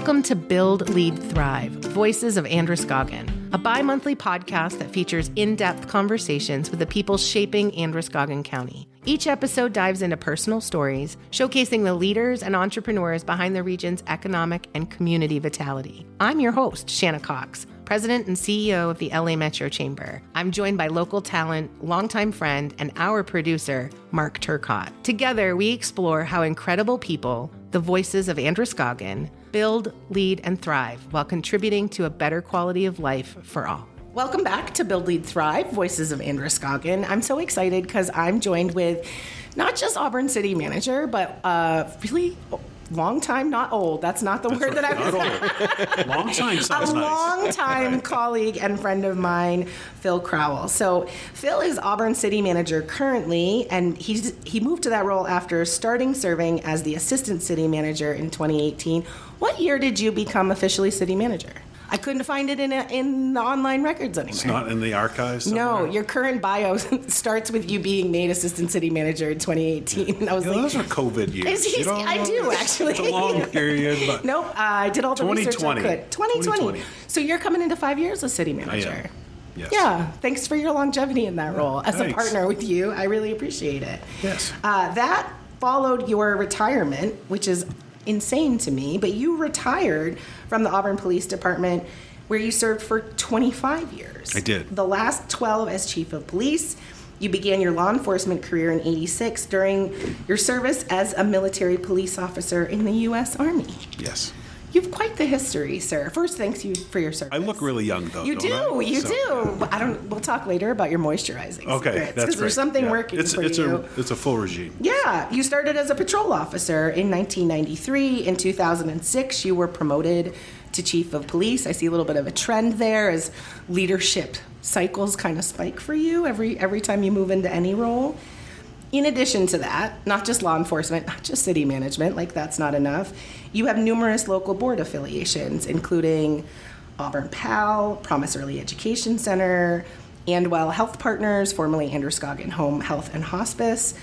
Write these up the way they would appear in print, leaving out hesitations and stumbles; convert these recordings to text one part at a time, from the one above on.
Welcome to Build, Lead, Thrive, Voices of Androscoggin, a bi-monthly podcast that features in-depth conversations with the people shaping Androscoggin County. Each episode dives into personal stories, showcasing the leaders and entrepreneurs behind the region's economic and community vitality. I'm your host, Shanna Cox, President and CEO of the LA Metro Chamber. I'm joined by local talent, longtime friend, and our producer, Mark Turcott. Together, we explore how incredible people, the voices of Androscoggin, build, lead, and thrive while contributing to a better quality of life for all. Welcome back to Build, Lead, Thrive, Voices of Androscoggin. I'm so excited because I'm joined with not just Auburn City Manager, but really long time, not old. That's not the word that I was. Long time sounds nice. A long time colleague and friend of mine, Phil Crowell. So Phil is Auburn City Manager currently, and he moved to that role after starting serving as the Assistant City Manager in 2018. What year did you become officially City Manager? I couldn't find it in the online records anywhere. It's not in the archives somewhere? No, your current bio starts with you being made Assistant City Manager in 2018. I was like, those are COVID years. I do, actually. It's a long period, but... Nope, I did all the research I could. 2020. So you're coming into 5 years as City Manager. I am. Yes. Yeah, thanks for your longevity in that role. As Thanks. A partner with you, I really appreciate it. Yes. That followed your retirement, which is insane to me, but you retired from the Auburn Police Department where you served for 25 years. I did. The last 12 as Chief of Police. You began your law enforcement career in '86 during your service as a military police officer in the U.S. Army. Yes. You have quite the history, sir. First, thanks you for your service. I look really young, though. You do. We'll talk later about your moisturizing. Okay, secrets, that's great. There's something working for you. It's a full regime. Yeah, you started as a patrol officer in 1993. In 2006, you were promoted to Chief of Police. I see a little bit of a trend there as leadership cycles kind of spike for you every time you move into any role. In addition to that, not just law enforcement, not just city management, like that's not enough, you have numerous local board affiliations, including Auburn PAL, Promise Early Education Center, Andwell Health Partners, formerly Androscoggin Home Health and Hospice,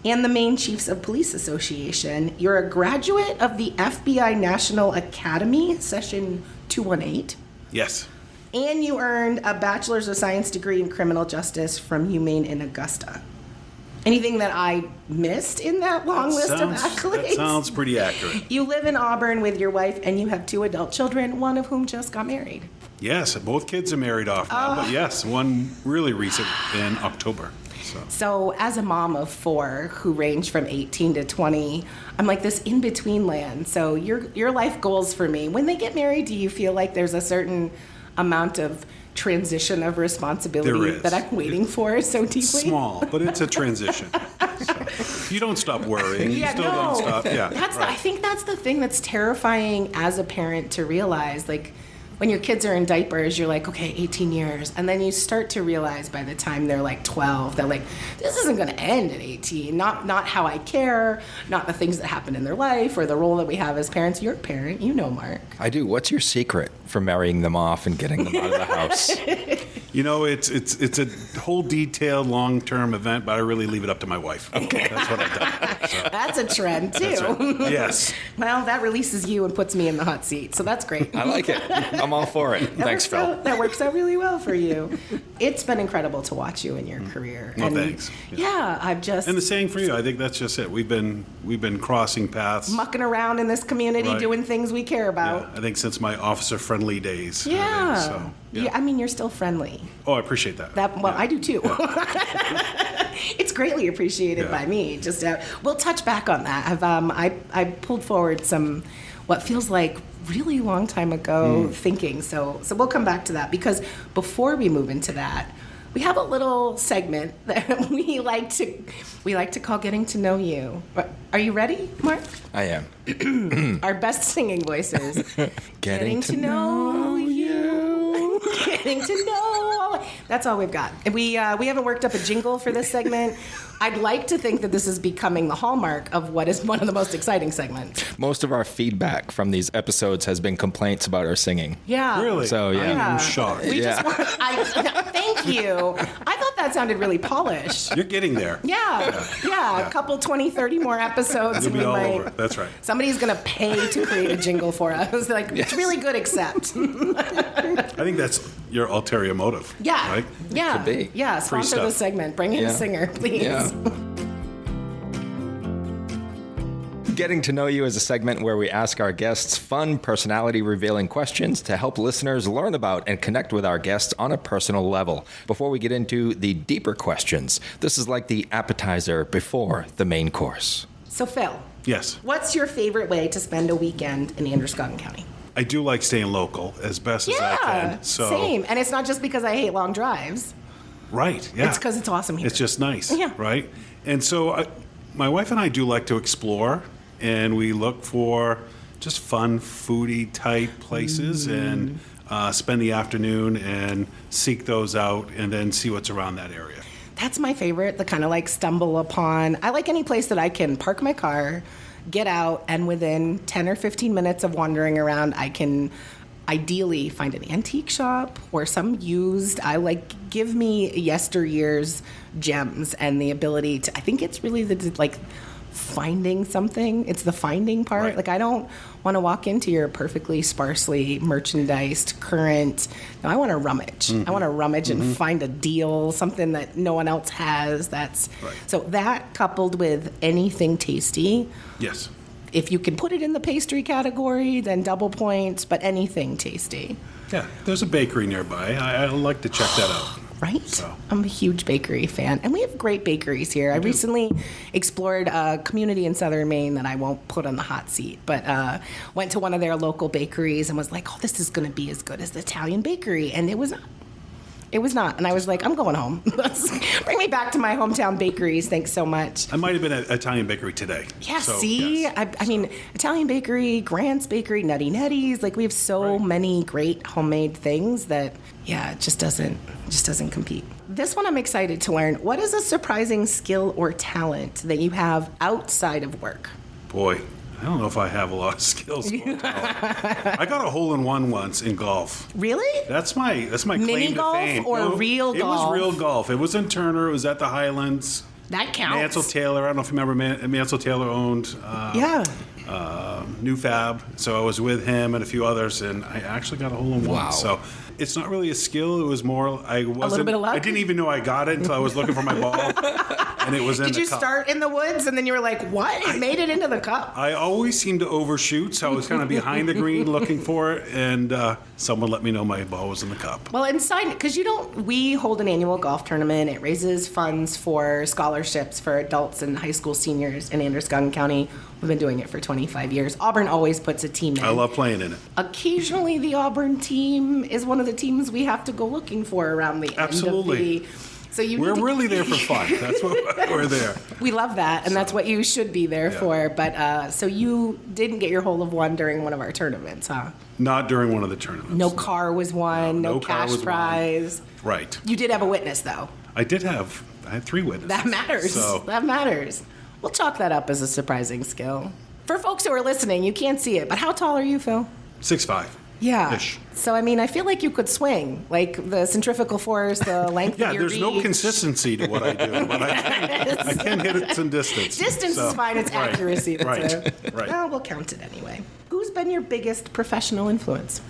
and the Maine Chiefs of Police Association. You're a graduate of the FBI National Academy, Session 218. Yes. And you earned a Bachelor's of Science degree in Criminal Justice from UMaine in Augusta. Anything that I missed in that long list of accolades? That sounds pretty accurate. You live in Auburn with your wife, and you have 2 adult children, one of whom just got married. Yes, both kids are married off now, but yes, one really recent in October. So as a mom of 4 who range from 18 to 20, I'm like this in-between land. So your life goals for me, when they get married, do you feel like there's a certain amount of transition of responsibility that I'm waiting for so deeply? Small, but it's a transition. So, you don't stop worrying. You still don't stop. Yeah, I think that's the thing that's terrifying as a parent to realize. Like, when your kids are in diapers, you're like, okay, 18 years. And then you start to realize by the time they're like 12, they're like, this isn't going to end at 18. Not how I care, not the things that happen in their life or the role that we have as parents. You're a parent. You know, Mark. I do. What's your secret for marrying them off and getting them out of the house? You know, it's a whole detailed long-term event, but I really leave it up to my wife. Okay. That's what I've done. So. That's a trend, too. Right. Yes. Well, that releases you and puts me in the hot seat, so that's great. I like it. I'm all for it. Thanks, Phil. That works out really well for you. It's been incredible to watch you in your career. Well, thanks. Yeah, I've just... And the same for you. I think that's just it. We've been crossing paths. Mucking around in this community, doing things we care about. Yeah, I think since my officer-friendly days. Yeah. Yeah. I mean, you're still friendly. Oh, I appreciate that. I do too. Yeah. It's greatly appreciated by me. Just we'll touch back on that. I pulled forward some what feels like really long time ago thinking. So we'll come back to that, because before we move into that, we have a little segment that we like to call Getting to Know You. Are you ready, Mark? I am. Our best singing voices. Getting to know you. Getting to know. That's all we've got. And we haven't worked up a jingle for this segment. I'd like to think that this is becoming the hallmark of what is one of the most exciting segments. Most of our feedback from these episodes has been complaints about our singing. Yeah. Really? So, yeah. I'm shocked. We just want, thank you. I thought that sounded really polished. You're getting there. Yeah. A couple, 20, 30 more episodes. It'll be all over. That's right. Somebody's going to pay to create a jingle for us. Like, It's really good, except. I think that's your ulterior motive. Yeah. Right? Yeah. Could be. Yeah. Sponsor the segment. Bring in a singer, please. Yeah. Getting to Know You is a segment where we ask our guests fun, personality-revealing questions to help listeners learn about and connect with our guests on a personal level. Before we get into the deeper questions, this is like the appetizer before the main course. So, Phil. Yes. What's your favorite way to spend a weekend in Androscoggin County? I do like staying local as best as I can. So, same. And it's not just because I hate long drives. Right, yeah. It's because it's awesome here. It's just nice, Yeah. right? And so my wife and I do like to explore, and we look for just fun, foodie type places and spend the afternoon and seek those out and then see what's around that area. That's my favorite, the kind of like stumble upon. I like any place that I can park my car, get out, and within 10 or 15 minutes of wandering around, I can ideally find an antique shop or some used. Give me yesteryear's gems and the ability to, I think it's really finding something. It's the finding part. Right. Like, I don't want to walk into your perfectly sparsely merchandised current. No, I want to rummage. Mm-hmm. I want to rummage and find a deal, something that no one else has. That's Right. So that coupled with anything tasty. Yes. If you can put it in the pastry category, then double points, but anything tasty. Yeah, there's a bakery nearby. I like to check that out. Right? So. I'm a huge bakery fan. And we have great bakeries here. I recently explored a community in southern Maine that I won't put on the hot seat, but went to one of their local bakeries and was like, oh, this is going to be as good as the Italian bakery. And it was not. It was not. And I was like, I'm going home. Bring me back to my hometown bakeries. Thanks so much. I might have been at Italian bakery today. Yeah, So, see? yes. I mean, Italian bakery, Grant's Bakery, Nutty Netties. Like, we have so many great homemade things that, it just doesn't compete. This one I'm excited to learn. What is a surprising skill or talent that you have outside of work? Boy, I don't know if I have a lot of skills. I got a hole-in-one once in golf. Really? That's my Mini claim golf to fame. or real It golf? was real golf. It was in Turner. It was at the Highlands. That counts. Mansell Taylor. I don't know if you remember. Mansell Taylor owned New Fab. So I was with him and a few others, and I actually got a hole-in-one. Wow. So it's not really a skill. It was more I wasn't. A little bit of luck? I didn't even know I got it until I was looking for my ball, and it was in Did the you cup. start in the woods and then you were like, what? It made it into the cup. I always seem to overshoot, so I was kind of behind the green looking for it, and someone let me know my ball was in the cup. Well, inside, because we hold an annual golf tournament. It raises funds for scholarships for adults and high school seniors in Androscoggin County. We've been doing it for 25 years. Auburn always puts a team in. I love playing in it. Occasionally, the Auburn team is one of the teams we have to go looking for around the Absolutely. end of the... So We're really there for fun. That's what we're there. We love that, and that's what you should be there for. But so you didn't get your hole of one during one of our tournaments, huh? Not during one of the tournaments. No car was won, no car cash was won. prize. Right. You did have a witness, though. I had 3 witnesses. That matters. So, That matters. We'll chalk that up as a surprising skill. For folks who are listening, you can't see it, but how tall are you, Phil? 6'5". Yeah. Ish. So, I mean, I feel like you could swing, like the centrifugal force, the length of your there's no reach. consistency to what I do, but I can hit it some distance. Distance is fine. It's right, accuracy. That's right, it. right. Well, we'll count it anyway. Who's been your biggest professional influence?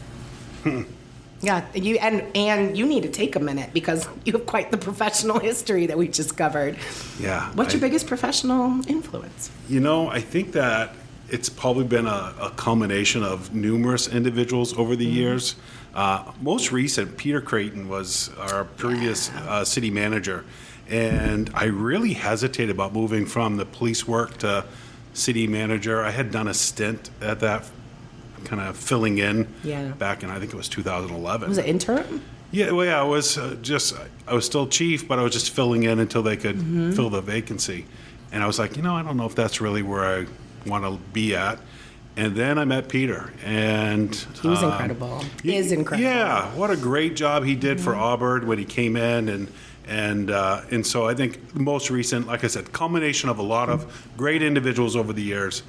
Yeah, and you need to take a minute because you have quite the professional history that we just covered. Yeah. What's your biggest professional influence? I think that it's probably been a culmination of numerous individuals over the years. Most recent, Peter Creighton was our previous city manager, and I really hesitated about moving from the police work to city manager. I had done a stint at that, kind of filling in back in, I think it was 2011. Was it interim? Yeah, well, I was I was still chief, but I was just filling in until they could fill the vacancy. And I was like, I don't know if that's really where I want to be at. And then I met Peter, and he was incredible. He is incredible. Yeah, what a great job he did for Auburn when he came in, and so I think the most recent, like I said, culmination of a lot of great individuals over the years.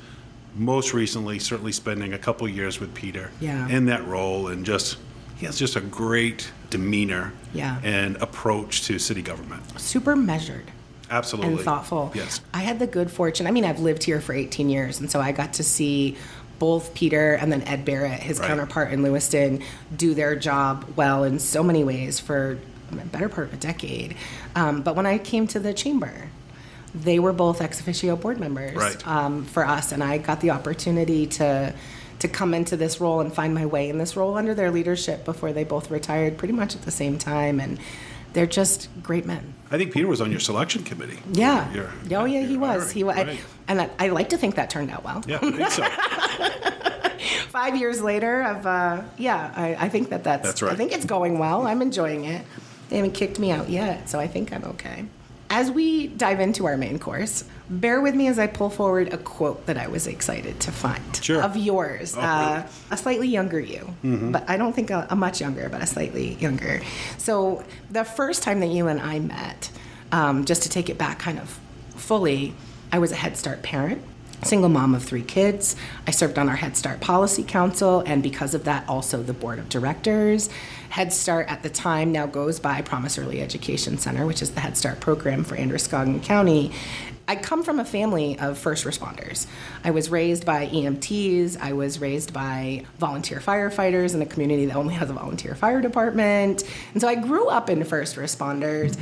Most recently, certainly spending a couple of years with Peter in that role, and he has just a great demeanor and approach to city government. Super measured. Absolutely. And thoughtful. Yes. I had the good fortune. I mean, I've lived here for 18 years, and so I got to see both Peter and then Ed Barrett, his counterpart in Lewiston, do their job well in so many ways for a better part of a decade. But when I came to the chamber, they were both ex officio board members for us, and I got the opportunity to come into this role and find my way in this role under their leadership before they both retired pretty much at the same time. And they're just great men. I think Peter was on your selection committee. Yeah. He was. Right. And I like to think that turned out well. Yeah, I think so. 5 years later, I think that's right. I think it's going well. I'm enjoying it. They haven't kicked me out yet, so I think I'm okay. As we dive into our main course, bear with me as I pull forward a quote that I was excited to find of yours, a slightly younger you, but I don't think a much younger, but a slightly younger. So the first time that you and I met, just to take it back kind of fully, I was a Head Start parent, single mom of 3 kids. I served on our Head Start Policy Council, and because of that, also the board of directors. Head Start at the time now goes by Promise Early Education Center, which is the Head Start program for Androscoggin County. I come from a family of first responders. I was raised by EMTs. I was raised by volunteer firefighters in a community that only has a volunteer fire department. And so I grew up in first responders.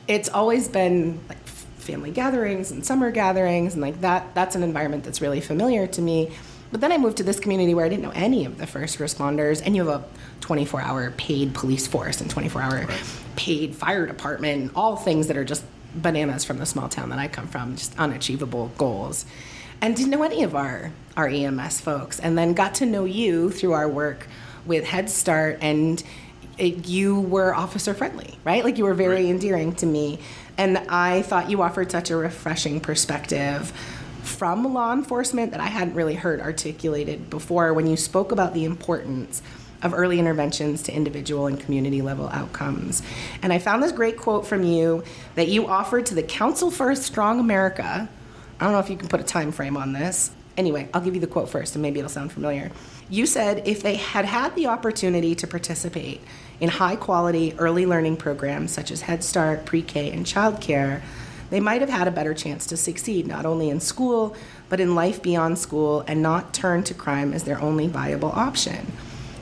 It's always been like family gatherings and summer gatherings, and like that's an environment that's really familiar to me. But then I moved to this community where I didn't know any of the first responders, and you have a 24-hour paid police force and 24-hour paid fire department, and all things that are just bananas from the small town that I come from, just unachievable goals. And didn't know any of our EMS folks, and then got to know you through our work with Head Start, and you were officer friendly, right? Like you were very endearing to me. And I thought you offered such a refreshing perspective from law enforcement that I hadn't really heard articulated before when you spoke about the importance of early interventions to individual and community level outcomes. And I found this great quote from you that you offered to the Council for a Strong America. I don't know if you can put a time frame on this. Anyway, I'll give you the quote first and maybe it'll sound familiar. You said if they had had the opportunity to participate in high quality early learning programs such as Head Start, pre-K, and childcare, they might have had a better chance to succeed, not only in school, but in life beyond school, and not turn to crime as their only viable option.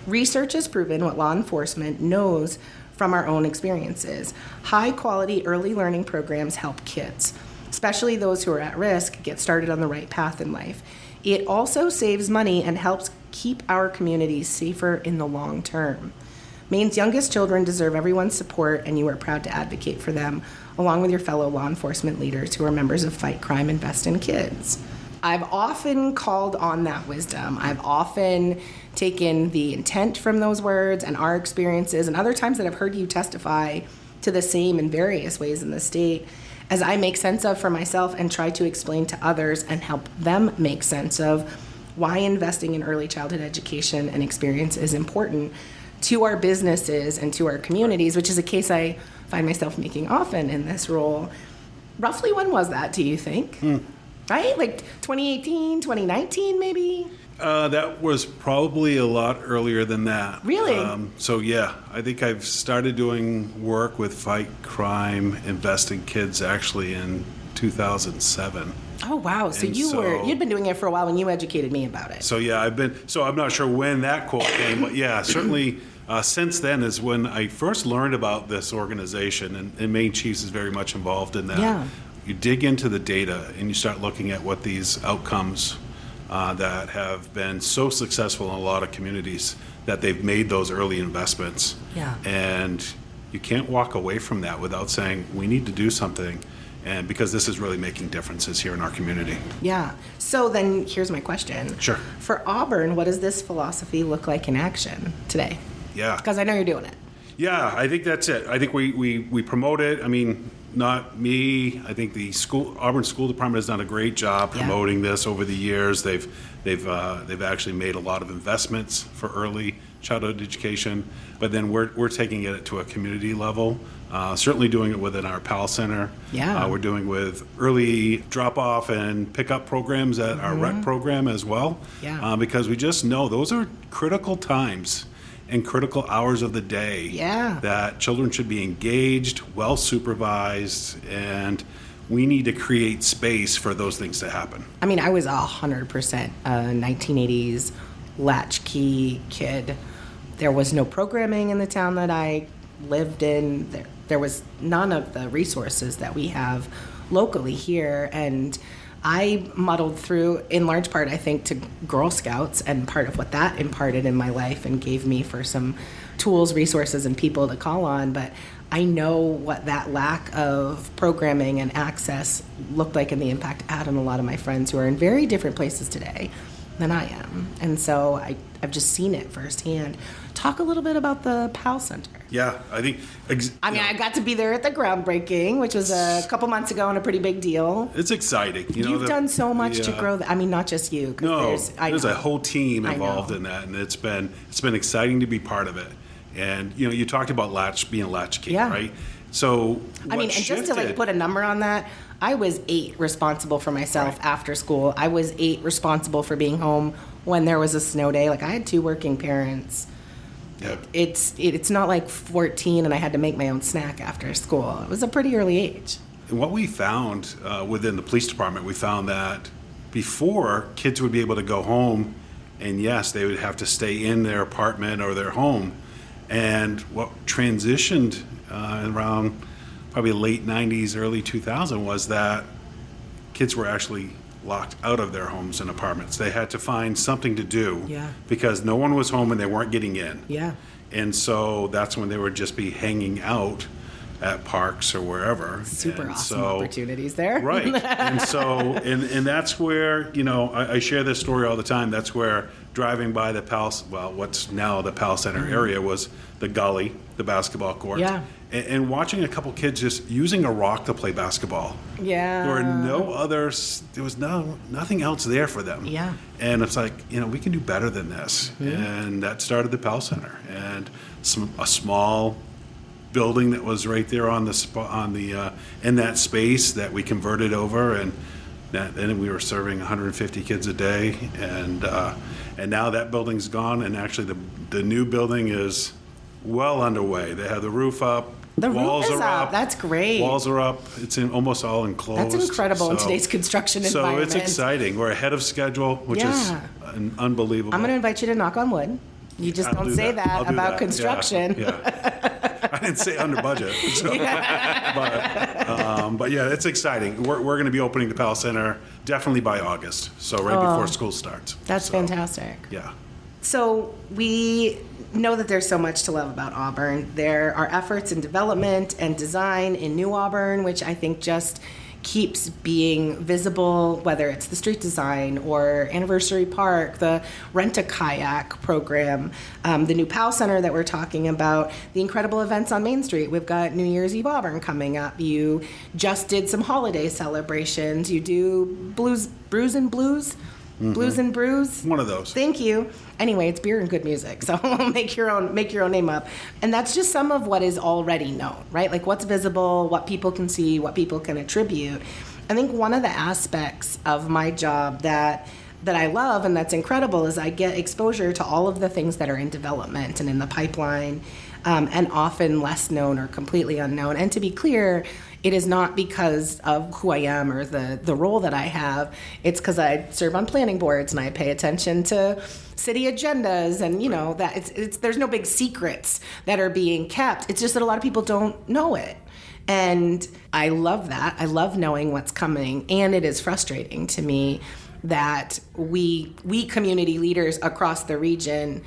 Research has proven what law enforcement knows from our own experiences. High-quality early learning programs help kids, especially those who are at risk, get started on the right path in life. It also saves money and helps keep our communities safer in the long term. Maine's youngest children deserve everyone's support, and you are proud to advocate for them, along with your fellow law enforcement leaders who are members of Fight Crime, Invest in Kids. I've often called on that wisdom. I've often taken the intent from those words and our experiences, and other times that I've heard you testify to the same in various ways in the state, as I make sense of for myself and try to explain to others and help them make sense of why investing in early childhood education and experience is important to our businesses and to our communities, which is a case I find myself making often in this role. Roughly when was that, do you think? Right? Like 2018, 2019 maybe? That was probably a lot earlier than that. Really? So yeah, I think I've started doing work with Fight Crime, Invest in Kids actually in 2007. Oh wow! So you'd been doing it for a while when you educated me about it. So yeah, I'm not sure when that quote came, but yeah, certainly since then is when I first learned about this organization, and Maine Chiefs is very much involved in that. Yeah. You dig into the data and you start looking at what these outcomes that have been so successful in a lot of communities that they've made those early investments. Yeah. And you can't walk away from that without saying we need to do something. And because this is really making differences here in our community. Yeah. So then here's my question. Sure. For Auburn, what does this philosophy look like in action today? Yeah. Because I know you're doing it. Yeah, I think that's it. I think we promote it. I mean, not me. I think the Auburn School Department has done a great job promoting this over the years. They've actually made a lot of investments for early childhood education, but then we're taking it to a community level. Certainly doing it within our PAL Center. Yeah. We're doing with early drop-off and pick-up programs at our rec program as well. Yeah. Because we just know those are critical times and critical hours of the day that children should be engaged, well supervised, and we need to create space for those things to happen. I mean, I was 100% a 1980s latchkey kid. There was no programming in the town that I lived in. There was none of the resources that we have locally here, and I muddled through, in large part, I think, to Girl Scouts, and part of what that imparted in my life and gave me for some tools, resources, and people to call on. But I know what that lack of programming and access looked like and the impact it had on a lot of my friends who are in very different places today than I am. And so I've just seen it firsthand. Talk a little bit about the PAL Center. Yeah, I think... I got to be there at the groundbreaking, which was a couple months ago and a pretty big deal. It's exciting. You've done so much to grow that. I mean, not just you. No, there's a whole team involved in that, and it's been exciting to be part of it. And, you talked about being a latchkey, right? So, and just to put a number on that, I was 8 responsible for myself after school. I was 8 responsible for being home when there was a snow day. Like, I had 2 working parents. Yep. It's not like 14 and I had to make my own snack after school. It was a pretty early age. And what we found within the police department, we found that before, kids would be able to go home, and yes, they would have to stay in their apartment or their home. And what transitioned around probably late 90s, early 2000 was that kids were actually locked out of their homes and apartments. They had to find something to do because no one was home and they weren't getting in. Yeah. And so that's when they would just be hanging out at parks or wherever. Super awesome opportunities there. Right. And so, and that's where, I share this story all the time. That's where driving by the what's now the PAL Center area was the gully, the basketball court. Yeah. And watching a couple kids just using a rock to play basketball. Yeah. There was nothing else there for them. Yeah. And it's like, we can do better than this. Mm-hmm. And that started the PAL Center. And a small building that was right there in that space that we converted over, and then we were serving 150 kids a day, and now that building's gone, and actually the new building is well underway. They have the roof up. The walls roof is are up. That's great. Walls are up. It's almost all enclosed. That's incredible in today's construction environment. So it's exciting. We're ahead of schedule, which is unbelievable. I'm going to invite you to knock on wood. You just don't say that about construction. Yeah. I didn't say under budget. So. But yeah, it's exciting. We're going to be opening the PAL Center definitely by August, so right before school starts. That's fantastic. Yeah. So we know that there's so much to love about Auburn. There are efforts in development and design in New Auburn, which I think just keeps being visible, whether it's the street design or Anniversary Park, the Rent-A-Kayak program, the new PAL Center that we're talking about, the incredible events on Main Street. We've got New Year's Eve Auburn coming up. You just did some holiday celebrations. You do Brews and Blues? Mm-hmm. Blues and Brews? One of those. Thank you. Anyway, it's beer and good music, so make your own name up. And that's just some of what is already known, right? Like what's visible, what people can see, what people can attribute. I think one of the aspects of my job that I love and that's incredible is I get exposure to all of the things that are in development and in the pipeline, and often less known or completely unknown. And to be clear, it is not because of who I am or the role that I have. It's because I serve on planning boards and I pay attention to city agendas, and that there's no big secrets that are being kept. It's just that a lot of people don't know it. And I love that. I love knowing what's coming, and it is frustrating to me that we community leaders across the region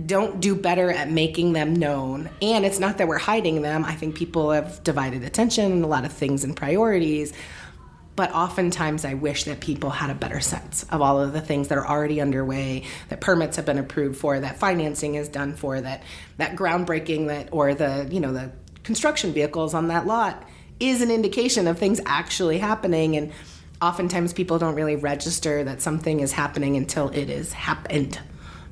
don't do better at making them known. And it's not that we're hiding them. I think people have divided attention and a lot of things and priorities. But oftentimes I wish that people had a better sense of all of the things that are already underway, that permits have been approved for, that financing is done for, that groundbreaking, or the construction vehicles on that lot is an indication of things actually happening. And oftentimes people don't really register that something is happening until it is happened,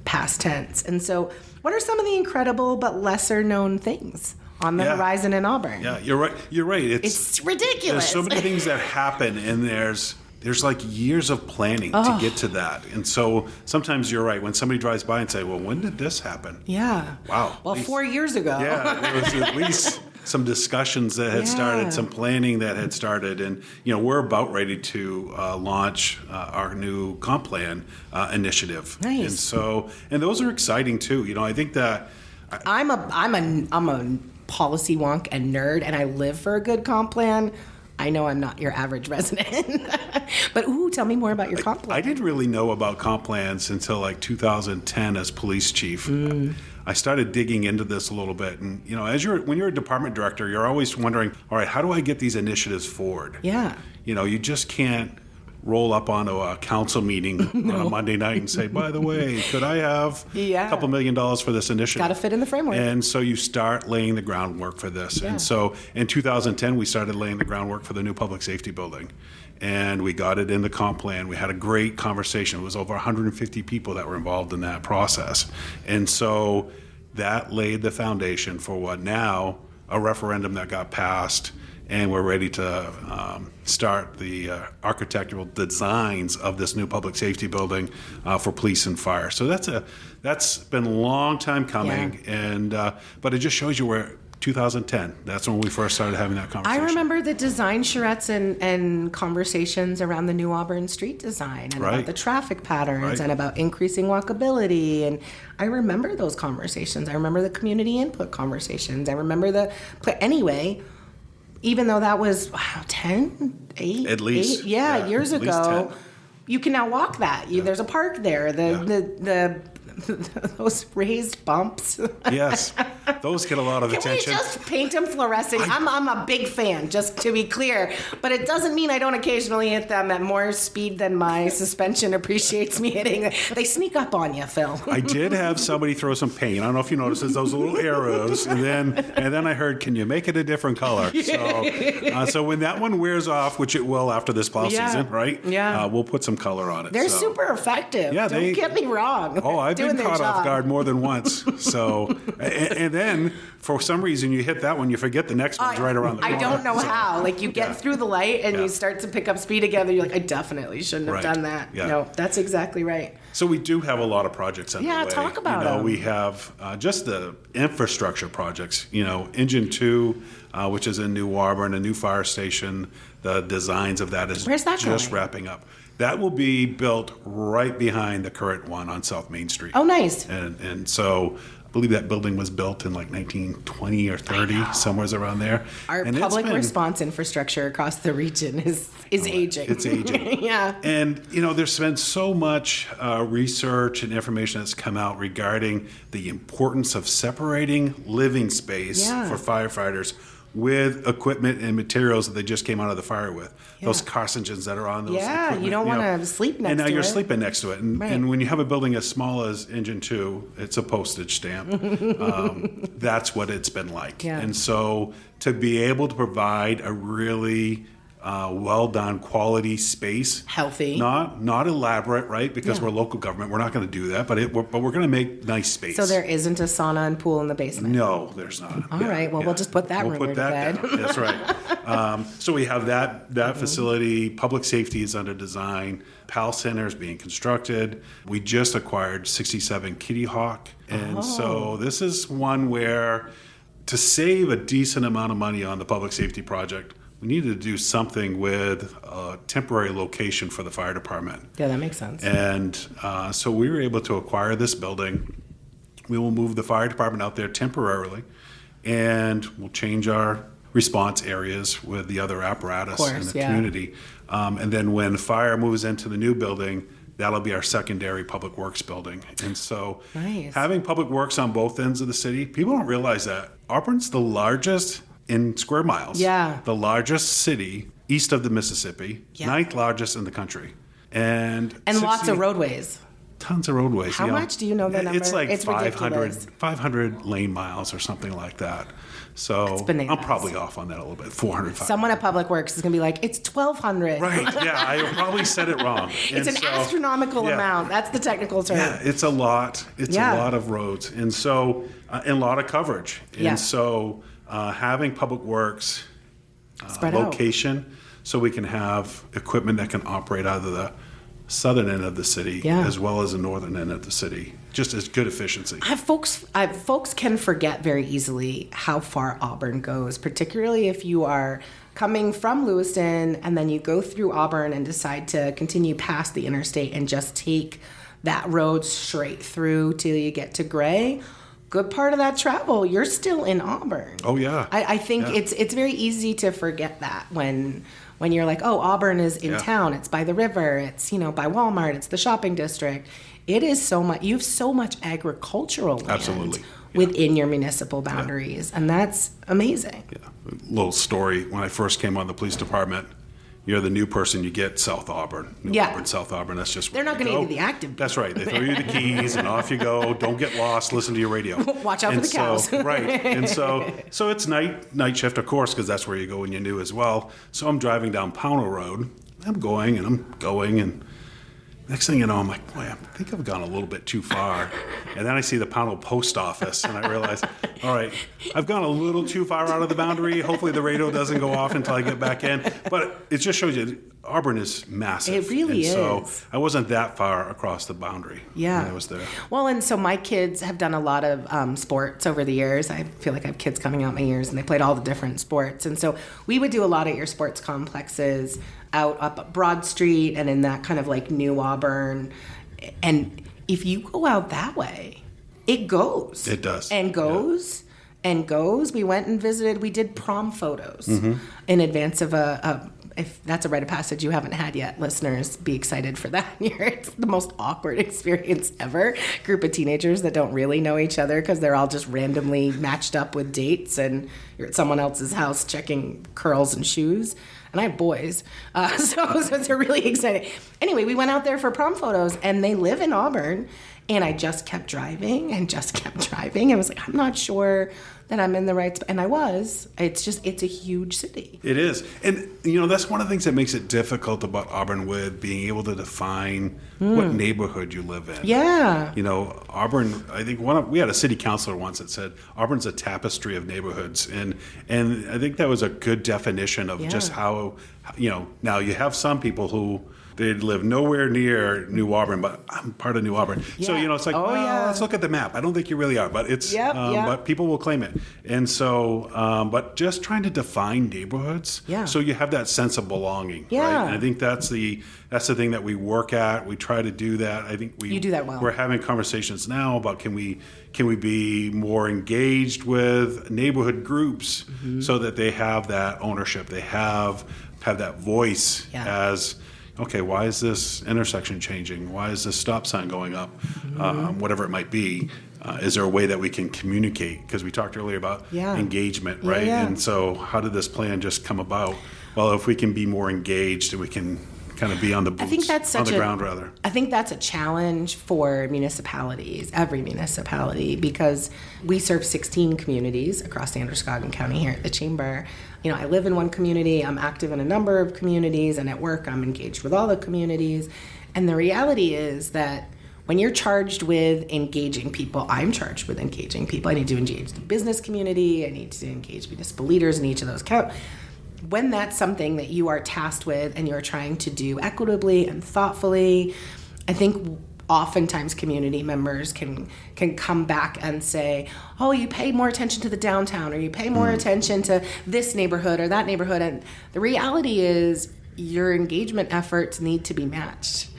past tense. And so what are some of the incredible but lesser known things on the horizon in Auburn? Yeah, you're right. You're right. It's ridiculous. There's so many things that happen, and there's like years of planning to get to that. And so sometimes you're right. When somebody drives by and say, well, when did this happen? Yeah. Wow. Well, 4 years ago. Yeah, there was at least some discussions that had started, some planning that had started. And, we're about ready to launch our new comp plan initiative. Nice. And those are exciting too. I think that I'm a policy wonk and nerd, and I live for a good comp plan. I know I'm not your average resident, but tell me more about your comp plan. I didn't really know about comp plans until like 2010 as police chief. I started digging into this a little bit, and when you're a department director, you're always wondering, all right, how do I get these initiatives forward? Yeah. You just can't roll up onto a council meeting on a Monday night and say, by the way, could I have a couple $1 million for this initiative? Got to fit in the framework. And so you start laying the groundwork for this. Yeah. And so in 2010, we started laying the groundwork for the new public safety building. And we got it in the comp plan. We had a great conversation. It was over 150 people that were involved in that process. And so that laid the foundation for what now, a referendum that got passed, and we're ready to start the architectural designs of this new public safety building for police and fire. So that's been a long time coming, and but it just shows you where 2010. That's when we first started having that conversation. I remember the design charrettes and conversations around the new Auburn street design and about the traffic patterns and about increasing walkability. And I remember those conversations. I remember the community input conversations. I remember anyway. Even though that was 8 at least years ago, you can now walk that. There's a park there. The those raised bumps. Yes, those get a lot of attention. Can we just paint them fluorescent? I'm a big fan, just to be clear, but it doesn't mean I don't occasionally hit them at more speed than my suspension appreciates me hitting. They sneak up on you, Phil. I did have somebody throw some paint. I don't know if you noticed, it's those little arrows, and then I heard, "Can you make it a different color?" So when that one wears off, which it will after this plow season, right? Yeah, we'll put some color on it. They're super effective. Yeah, don't get me wrong. Oh, I've been caught off guard more than once. So, and then for some reason you hit that one, you forget the next one's right around the corner. I don't know how. Like you get through the light and you start to pick up speed again. You're like, I definitely shouldn't have done that. Yeah. No, that's exactly right. So we do have a lot of projects underway. Yeah, talk about them. We have just the infrastructure projects. Engine 2, which is in New Auburn, a new fire station. The designs of that is just wrapping up. That will be built right behind the current one on South Main Street. Oh, nice. And so I believe that building was built in like 1920 or 30, somewhere around there. Our public response infrastructure across the region is aging. It's aging. Yeah. And, there's been so much research and information that's come out regarding the importance of separating living space for firefighters with equipment and materials that they just came out of the fire with. Those carcinogens that are on those equipment. You don't want to sleep next to it. And now you're sleeping next to it. And when you have a building as small as Engine 2, it's a postage stamp. That's what it's been like. Yeah. And so to be able to provide a really well done quality space, healthy, not elaborate, right? Because we're local government, we're not going to do that. But we're going to make nice space. So there isn't a sauna and pool in the basement. No, there's not. All right. Well, we'll just put that rumor to bed. Down. That's right. So we have that facility. Public safety is under design. PAL Center is being constructed. We just acquired 67 Kitty Hawk, and so this is one where to save a decent amount of money on the public safety project, we needed to do something with a temporary location for the fire department. Yeah, that makes sense. And so we were able to acquire this building. We will move the fire department out there temporarily, and we'll change our response areas with the other apparatus in the community. And then when fire moves into the new building, that'll be our secondary public works building. And so having public works on both ends of the city, people don't realize that Auburn's the largest in square miles. The largest city east of the Mississippi, 9th largest in the country. And lots of roadways. Tons of roadways. How much do you know the number? It's like it's 500 lane miles or something like that. So It's bananas. I'm probably off on that a little bit. 400. Someone at Public Works is going to be like, it's 1,200. Right. Yeah, I probably said it wrong. It's an astronomical amount. That's the technical term. Yeah, it's a lot. It's a lot of roads, and so and a lot of coverage. And so having Public Works location, so we can have equipment that can operate out of the southern end of the city as well as the northern end of the city, just as good efficiency. Folks can forget very easily how far Auburn goes, particularly if you are coming from Lewiston and then you go through Auburn and decide to continue past the interstate and just take that road straight through till you get to Gray. Good part of that travel, you're still in Auburn. Oh yeah. I think it's very easy to forget that when you're like, oh, Auburn is in town, it's by the river, it's by Walmart, it's the shopping district. It is so much. You have so much agricultural land within your municipal boundaries, and that's amazing. Yeah. Little story: when I first came on the police department, you're the new person, you get South Auburn. Auburn, South Auburn, that's just they're not going to give you the active. That's right. They throw you the keys and off you go. Don't get lost. Listen to your radio. Watch out for the cows. Right. And so it's night shift, of course, because that's where you go when you're new as well. So I'm driving down Pownell Road. I'm going, and next thing you know, I'm like, boy, I think I've gone a little bit too far. And then I see the Pownell post office, and I realize, all right, I've gone a little too far out of the boundary. Hopefully the radio doesn't go off until I get back in. But it just shows you Auburn is massive. It really is. So I wasn't that far across the boundary when I was there. Well, and so my kids have done a lot of sports over the years. I feel like I have kids coming out my ears, and they played all the different sports. And so we would do a lot at your sports complexes out up Broad Street and in that kind of like New Auburn. And if you go out that way, it goes. It does. And goes and goes. We went and visited. We did prom photos in advance of if that's a rite of passage you haven't had yet, listeners, be excited for that. It's the most awkward experience ever. Group of teenagers that don't really know each other because they're all just randomly matched up with dates, and you're at someone else's house checking curls and shoes. And I have boys, so they're really excited. Anyway, we went out there for prom photos, and they live in Auburn, and I just kept driving. I was like, I'm not sure that I'm in the right spot. And I was. It's a huge city. It is. And, that's one of the things that makes it difficult about Auburn with being able to define what neighborhood you live in. Yeah. Auburn, I think we had a city councilor once that said Auburn's a tapestry of neighborhoods. And I think that was a good definition of just how, now you have some people who they live nowhere near New Auburn, but I'm part of New Auburn. Yeah. So, it's like, let's look at the map. I don't think you really are, but it's, but people will claim it. And so, but just trying to define neighborhoods so you have that sense of belonging, right? And I think that's the thing that we work at. We try to do that. I think you do that well. We're having conversations now about can we be more engaged with neighborhood groups so that they have that ownership, they have that voice as, okay, why is this intersection changing? Why is this stop sign going up? Whatever it might be. Is there a way that we can communicate? Because we talked earlier about engagement, right? And so how did this plan just come about? Well, if we can be more engaged and we can kind of be on the boots, on the ground rather. I think that's a challenge for municipalities, every municipality, because we serve 16 communities across Androscoggin County here at the Chamber. I live in one community, I'm active in a number of communities, and at work I'm engaged with all the communities. And the reality is that when you're charged with engaging people, I'm charged with engaging people. I need to engage the business community, I need to engage municipal leaders in each of those counties. When that's something that you are tasked with and you're trying to do equitably and thoughtfully, I think oftentimes community members can come back and say, oh, you pay more attention to the downtown, or you pay more attention to this neighborhood or that neighborhood. And the reality is your engagement efforts need to be matched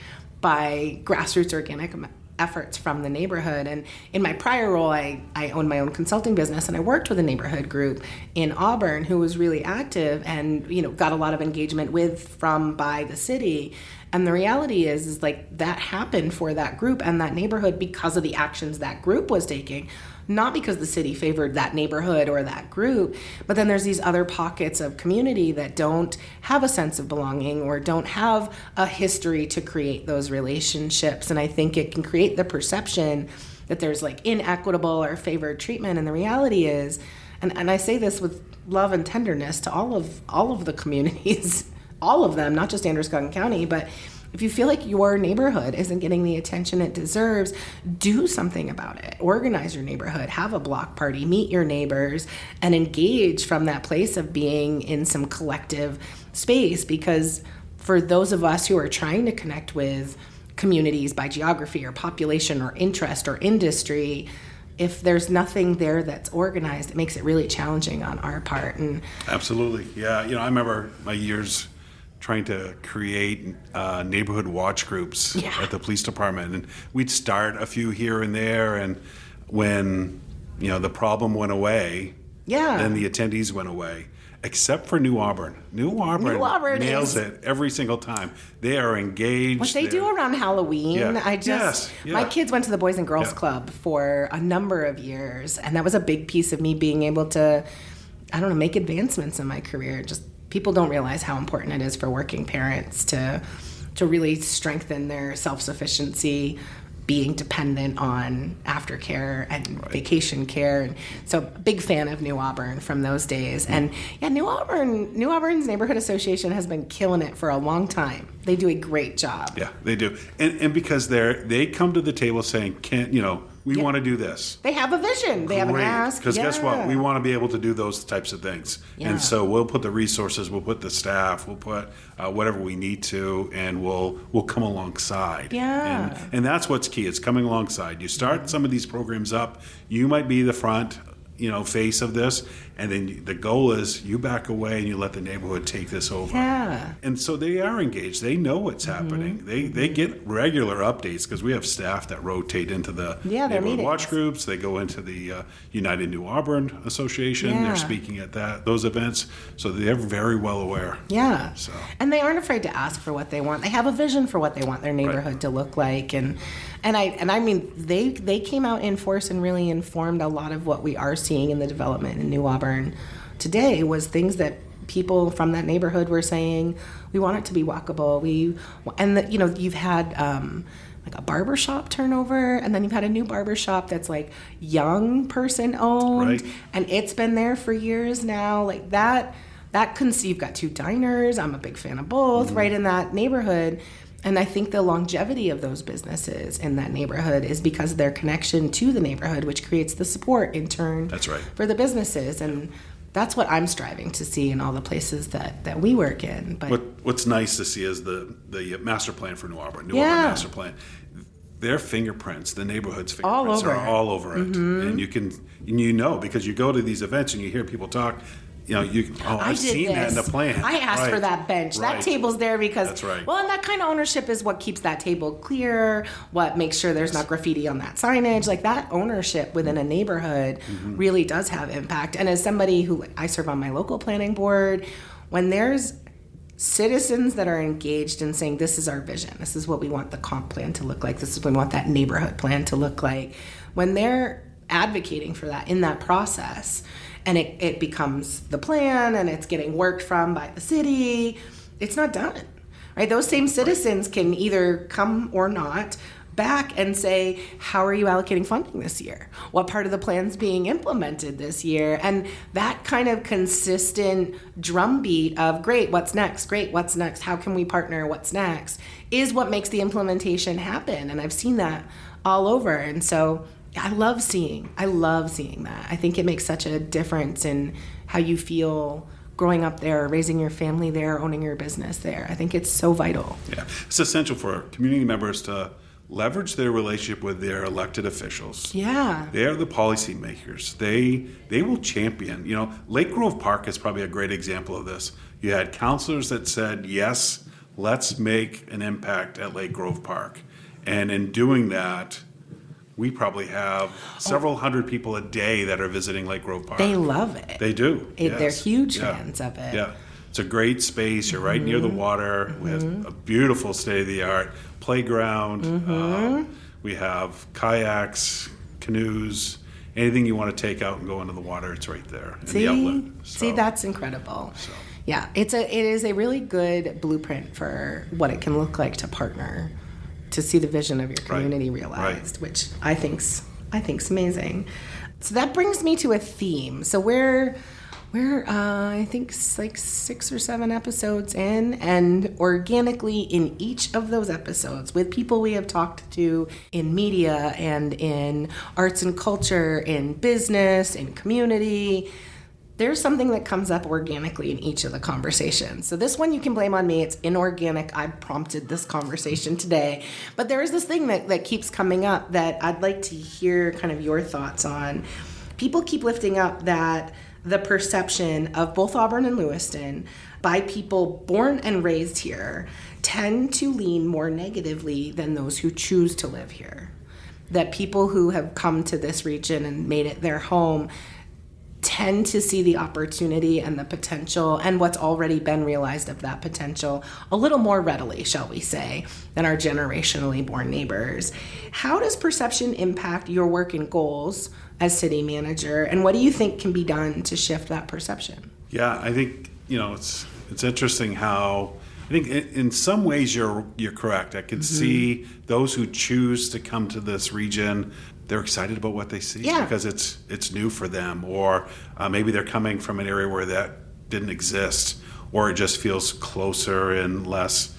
by grassroots organic efforts from the neighborhood. And in my prior role, I owned my own consulting business, and I worked with a neighborhood group in Auburn who was really active and got a lot of engagement by the city. And the reality is like that happened for that group and that neighborhood because of the actions that group was taking, not because the city favored that neighborhood or that group. But then there's these other pockets of community that don't have a sense of belonging or don't have a history to create those relationships. And I think it can create the perception that there's like inequitable or favored treatment. And the reality is, and I say this with love and tenderness to all of the communities, all of them, not just Androscoggin County, but if you feel like your neighborhood isn't getting the attention it deserves, do something about it. Organize your neighborhood, have a block party, meet your neighbors, and engage from that place of being in some collective space. Because for those of us who are trying to connect with communities by geography or population or interest or industry, if there's nothing there that's organized, it makes it really challenging on our part. And absolutely, yeah. I remember my years trying to create neighborhood watch groups at the police department, and we'd start a few here and there, and when the problem went away, then the attendees went away. Except for New Auburn. New Auburn nails it every single time. They are engaged. What they do around Halloween, my kids went to the Boys and Girls Club for a number of years, and that was a big piece of me being able to, make advancements in my career. Just people don't realize how important it is for working parents to really strengthen their self-sufficiency, being dependent on aftercare and vacation care. And so big fan of New Auburn from those days. And New Auburn's Neighborhood Association has been killing it for a long time. They do a great job. Yeah, they do. And because they come to the table saying, we want to do this. They have a vision. They have an ask. Because guess what? We want to be able to do those types of things. Yeah. And so we'll put the resources, we'll put the staff, we'll put whatever we need to, and we'll come alongside. Yeah. And that's what's key. It's coming alongside. You start some of these programs up. You might be the front face of this, and then the goal is you back away and you let the neighborhood take this over. Yeah. And so they are engaged. They know what's happening. They get regular updates because we have staff that rotate into the neighborhood watch groups. They go into the United New Auburn Association. Yeah. They're speaking at those events. So they're very well aware. Yeah. So. And they aren't afraid to ask for what they want. They have a vision for what they want their neighborhood to look like. And I mean, they came out in force and really informed a lot of what we are seeing in the development in New Auburn today was things that people from that neighborhood were saying, we want it to be walkable. You've had like a barbershop turnover, and then you've had a new barbershop that's like young person owned, and it's been there for years now. Like that you've got 2 diners. I'm a big fan of both, right in that neighborhood. And I think the longevity of those businesses in that neighborhood is because of their connection to the neighborhood, which creates the support in turn for the businesses. And that's what I'm striving to see in all the places that we work in. But what's nice to see is the master plan for New Auburn, Auburn master plan. Their fingerprints, the neighborhood's fingerprints are all over it. And you can, because you go to these events and you hear people talk, I've seen that in the plan. I asked for that bench. That table's there because, that's right. Well, and that kind of ownership is what keeps that table clear, what makes sure there's not graffiti on that signage. Like that ownership within a neighborhood really does have impact. And as somebody who, I serve on my local planning board, when there's citizens that are engaged in saying, this is our vision, this is what we want the comp plan to look like, this is what we want that neighborhood plan to look like, when they're advocating for that in that process, and it becomes the plan and it's getting worked from by the city, it's not done, right? Those same citizens can either come or not back and say, how are you allocating funding this year? What part of the plan's being implemented this year? And that kind of consistent drumbeat of, great, what's next? Great, what's next? How can we partner? What's next? Is what makes the implementation happen. And I've seen that all over. And so I love seeing that. I think it makes such a difference in how you feel growing up there, raising your family there, owning your business there. I think it's so vital. Yeah, it's essential for community members to leverage their relationship with their elected officials. Yeah. They're the policymakers. They will champion. Lake Grove Park is probably a great example of this. You had counselors that said, yes, let's make an impact at Lake Grove Park. And in doing that, we probably have several hundred people a day that are visiting Lake Grove Park. They love it. They do. They're huge fans of it. Yeah. It's a great space. You're right near the water with a beautiful state-of-the-art playground. We have kayaks, canoes, anything you want to take out and go into the water, it's right there in the outlet. See, that's incredible. So. Yeah, it is a really good blueprint for what it can look like to partner, to see the vision of your community realized, which I think's amazing. So that brings me to a theme. So we're I think like 6 or 7 episodes in, and organically in each of those episodes with people we have talked to in media and in arts and culture, in business, in community, there's something that comes up organically in each of the conversations. So this one you can blame on me. It's inorganic. I prompted this conversation today. But there is this thing that keeps coming up that I'd like to hear kind of your thoughts on. People keep lifting up that the perception of both Auburn and Lewiston by people born and raised here tend to lean more negatively than those who choose to live here. That people who have come to this region and made it their home tend to see the opportunity and the potential and what's already been realized of that potential a little more readily, shall we say, than our generationally born neighbors. How does perception impact your work and goals as city manager, and what do you think can be done to shift that perception? Yeah, I think, it's interesting how, I think in some ways you're correct. I can see those who choose to come to this region, they're excited about what they see because it's new for them, or maybe they're coming from an area where that didn't exist, or it just feels closer and less.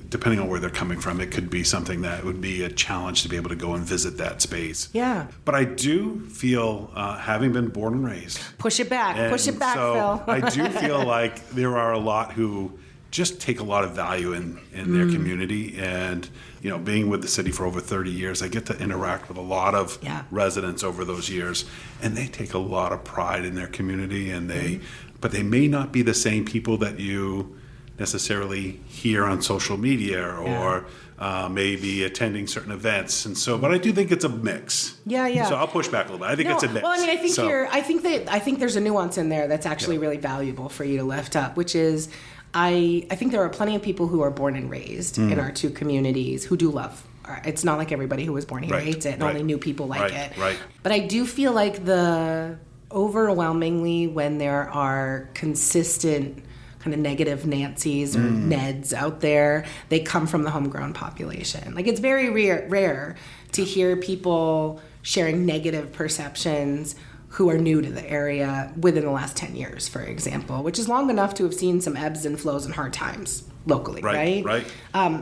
Depending on where they're coming from, it could be something that would be a challenge to be able to go and visit that space. Yeah. But I do feel, having been born and raised. Push it back, so Phil. I do feel like there are a lot who just take a lot of value in their community. And, being with the city for over 30 years, I get to interact with a lot of residents over those years. And they take a lot of pride in their community. And but they may not be the same people that you necessarily hear on social media or maybe attending certain events, and so. But I do think it's a mix. Yeah. So I'll push back a little bit. I think it's a mix. Well, I mean, I think there's a nuance in there that's actually really valuable for you to lift up, which is, I think there are plenty of people who are born and raised in our two communities who do love. It's not like everybody who was born here hates it, and only new people like it. Right. But I do feel like overwhelmingly when there are consistent kind of negative Nancys or Neds out there, they come from the homegrown population. Like, it's very rare to hear people sharing negative perceptions who are new to the area within the last 10 years, for example, which is long enough to have seen some ebbs and flows and hard times locally, right?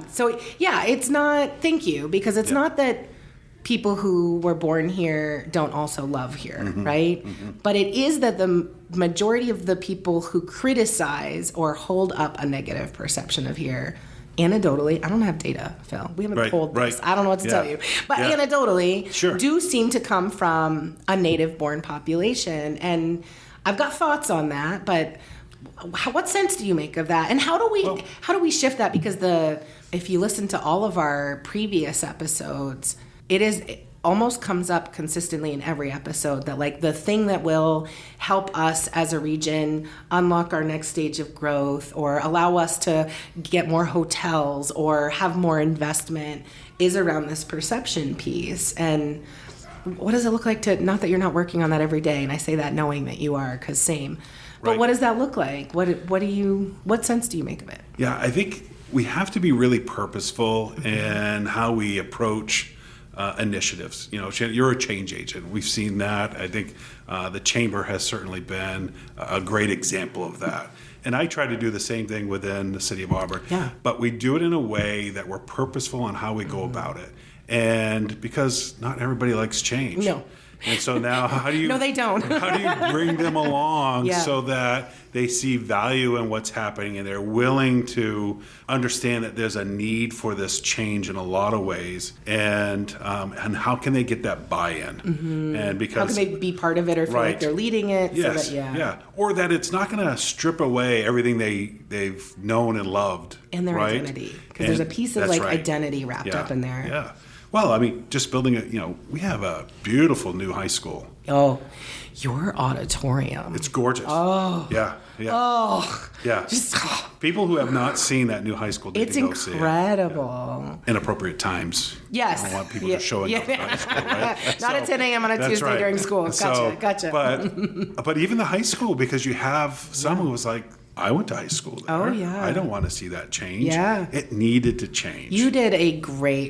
So, it's not, thank you, because it's not that people who were born here don't also love here, right? But it is that the majority of the people who criticize or hold up a negative perception of here, anecdotally, I don't have data, Phil. We haven't polled this. I don't know what to tell you. But anecdotally, do seem to come from a native-born population. And I've got thoughts on that, but what sense do you make of that? And how do we shift that? Because if you listen to all of our previous episodes, it almost comes up consistently in every episode that, like, the thing that will help us as a region unlock our next stage of growth or allow us to get more hotels or have more investment is around this perception piece. And what does it look like not that you're not working on that every day, and I say that knowing that you are, because same. But what does that look like? What sense do you make of it? Yeah, I think we have to be really purposeful in how we approach initiatives. You're a change agent. We've seen that. I think the chamber has certainly been a great example of that. And I try to do the same thing within the city of Auburn. Yeah. But we do it in a way that we're purposeful on how we go about it. And because not everybody likes change. No. And so now how do you... No, they don't. How do you bring them along so that they see value in what's happening and they're willing to understand that there's a need for this change in a lot of ways, and how can they get that buy-in? And because how can they be part of it or feel like they're leading it? Yes, so that, or that it's not going to strip away everything they've known and loved and their identity, because there's a piece of identity wrapped up in there. Yeah. Well, I mean, just building we have a beautiful new high school. Oh, your auditorium. It's gorgeous. Oh. Yeah. Oh. Yeah. People who have not seen that new high school need to go see it. It's incredible. Inappropriate times. Yes. I don't want people just showing up at high school, right? Not at 10 a.m. on a Tuesday during school. Gotcha. But even the high school, because you have someone who was like, I went to high school there. Oh, yeah. I don't want to see that change. Yeah. It needed to change. You did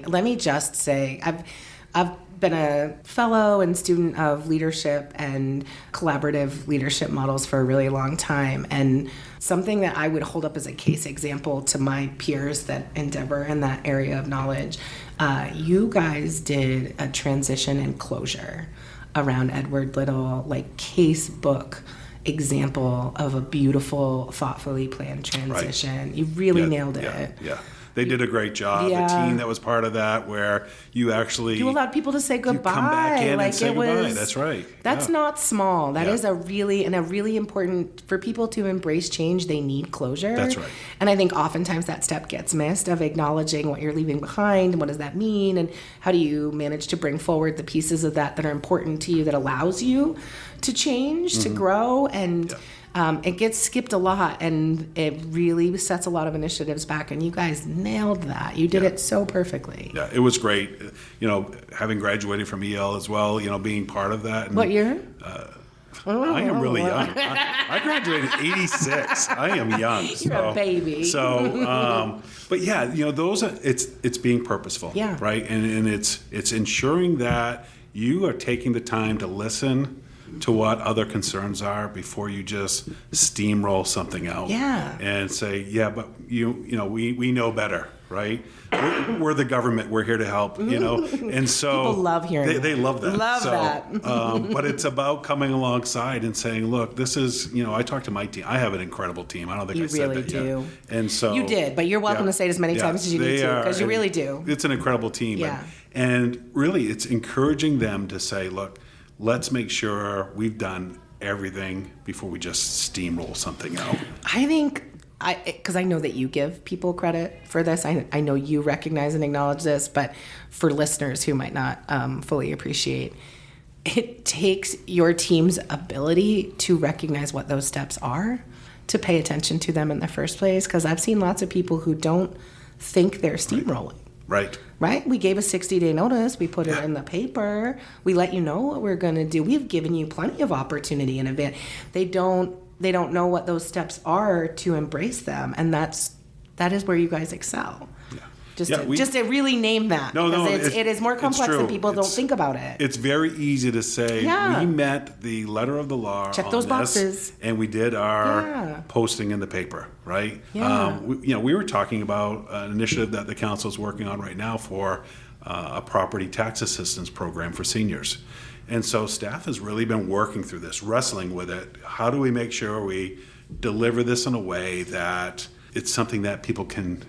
let me just say, I've been a fellow and student of leadership and collaborative leadership models for a really long time. And something that I would hold up as a case example to my peers that endeavor in that area of knowledge, you guys did a transition and closure around Edward Little, like case book example of a beautiful, thoughtfully planned transition. Right. You really nailed it. Yeah. They did a great job. The team that was part of that, where you allowed people to say goodbye. You come back in and say goodbye. That's right. That's not small. That is a really important for people to embrace change. They need closure. That's right. And I think oftentimes that step gets missed of acknowledging what you're leaving behind and what does that mean and how do you manage to bring forward the pieces of that are important to you that allows you to change, to grow, and it gets skipped a lot, and it really sets a lot of initiatives back, and you guys nailed that. You did it so perfectly. Yeah, it was great. Having graduated from EL as well, being part of that. And, what year? I am really young. I graduated in 86. I am young. You're a baby. But those are, it's being purposeful, right? And it's ensuring that you are taking the time to listen to what other concerns are before you just steamroll something out and say, but we know better, right? We're the government. We're here to help, and so people love hearing they love that. Love that. But it's about coming alongside and saying, look, this is, I talked to my team. I have an incredible team. I don't think I said that yet. You really do. And so you did, but you're welcome to say it as many times as you need to, because you really do. It's an incredible team. Yeah. And really, it's encouraging them to say, look, let's make sure we've done everything before we just steamroll something out. I think, because I know that you give people credit for this. I know you recognize and acknowledge this, but for listeners who might not fully appreciate, it takes your team's ability to recognize what those steps are, to pay attention to them in the first place, because I've seen lots of people who don't think they're steamrolling. Right? We gave a 60-day notice. We put it in the paper. We let you know what we're going to do. We've given you plenty of opportunity in advance. They don't know what those steps are to embrace them, and that is where you guys excel. Just to really name that. It is more complex than people don't think about it. It's very easy to say, we met the letter of the law. Check those boxes. And we did our posting in the paper, right? Yeah. We were talking about an initiative that the council is working on right now for a property tax assistance program for seniors. And so staff has really been working through this, wrestling with it. How do we make sure we deliver this in a way that it's something that people can